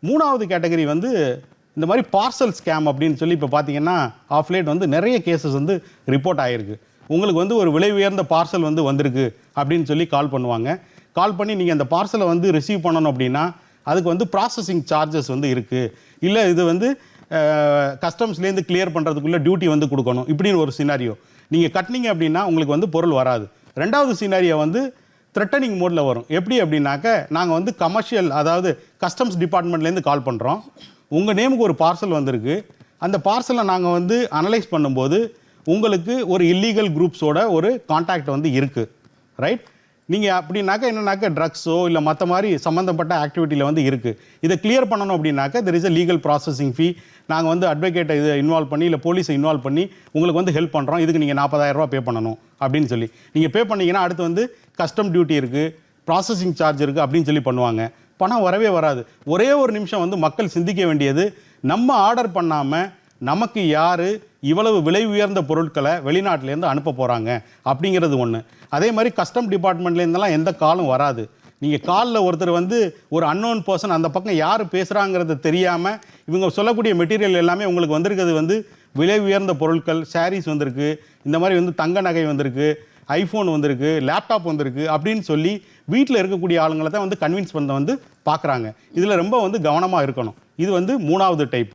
மூணாவது கேட்டகரி வந்து இந்த மாதிரி பார்சல் ஸ்கேம் அப்படின்னு சொல்லி இப்போ பார்த்தீங்கன்னா ஆஃப் லேட் வந்து நிறைய கேசஸ் வந்து ரிப்போர்ட் ஆகிருக்கு. உங்களுக்கு வந்து ஒரு விலை உயர்ந்த பார்சல் வந்து வந்திருக்கு அப்படின்னு சொல்லி கால் பண்ணுவாங்க. கால் பண்ணி நீங்கள் அந்த பார்சலை வந்து ரிசீவ் பண்ணணும் அப்படின்னா அதுக்கு வந்து ப்ராசஸிங் சார்ஜஸ் வந்து இருக்குது, இல்லை இது வந்து கஸ்டம்ஸ்லேருந்து கிளியர் பண்ணுறதுக்குள்ளே டியூட்டி வந்து கொடுக்கணும், இப்படின்னு ஒரு சினாரியோ. நீங்கள் கட்டினீங்க அப்படின்னா உங்களுக்கு வந்து பொருள் வராது. ரெண்டாவது சினாரியோ வந்து த்ரெட்டனிங் மோடில் வரும். எப்படி அப்படின்னாக்க, நாங்கள் வந்து கமர்ஷியல், அதாவது கஸ்டம்ஸ் டிபார்ட்மெண்ட்லேருந்து கால் பண்ணுறோம், உங்கள் நேமுக்கு ஒரு பார்சல் வந்திருக்கு, அந்த பார்சலை நாங்கள் வந்து அனலைஸ் பண்ணும்போது உங்களுக்கு ஒரு இல்லீகல் குரூப்ஸோட ஒரு கான்டாக்ட் வந்து இருக்குது, ரைட்? நீங்கள் அப்படின்னாக்கா என்னன்னாக்கா ட்ரக்ஸோ இல்லை மற்ற மாதிரி சம்மந்தப்பட்ட ஆக்டிவிட்டியில் வந்து இருக்குது. இதை கிளியர் பண்ணணும் அப்படின்னாக்கா there is a legal processing ஃபீ. நாங்கள் வந்து அட்வொகேட்டை இதை இன்வால்வ் பண்ணி இல்லை போலீஸை இன்வால்வ் பண்ணி உங்களுக்கு வந்து ஹெல்ப் பண்ணுறோம், இதுக்கு நீங்கள் 40,000 ரூபா பே பண்ணணும் அப்படின்னு சொல்லி. நீங்கள் பே பண்ணிங்கன்னா அடுத்து வந்து கஸ்டம் டியூட்டி இருக்குது, ப்ராசஸிங் சார்ஜ் இருக்குது அப்படின்னு சொல்லி பண்ணுவாங்க. பணம் வரவே வராது. ஒரே ஒரு நிமிஷம் வந்து மக்கள் சிந்திக்க வேண்டியது, நம்ம ஆர்டர் பண்ணாமல் நமக்கு யார் இவ்வளவு விலை உயர்ந்த பொருட்களை வெளிநாட்டிலேருந்து அனுப்ப போகிறாங்க அப்படிங்கிறது ஒன்று. அதே மாதிரி கஸ்டம் டிபார்ட்மெண்ட்லேருந்தெல்லாம் எந்த காலும் வராது. நீங்கள் காலில் ஒருத்தர் வந்து ஒரு அன்னோன் பர்சன் அந்த பக்கம் யார் பேசுகிறாங்கிறது தெரியாமல் இவங்க சொல்லக்கூடிய மெட்டீரியல் எல்லாமே உங்களுக்கு வந்திருக்கிறது வந்து விலை உயர்ந்த பொருட்கள், சாரீஸ் வந்திருக்கு, இந்த மாதிரி வந்து தங்க நகை வந்திருக்கு, ஐஃபோன் வந்திருக்கு, லேப்டாப் வந்திருக்கு அப்படின்னு சொல்லி வீட்டில் இருக்கக்கூடிய ஆளுங்களை தான் வந்து கன்வின்ஸ் பண்ண வந்து பார்க்குறாங்க. இதில் ரொம்ப வந்து கவனமாக இருக்கணும். இது வந்து மூணாவது டைப்.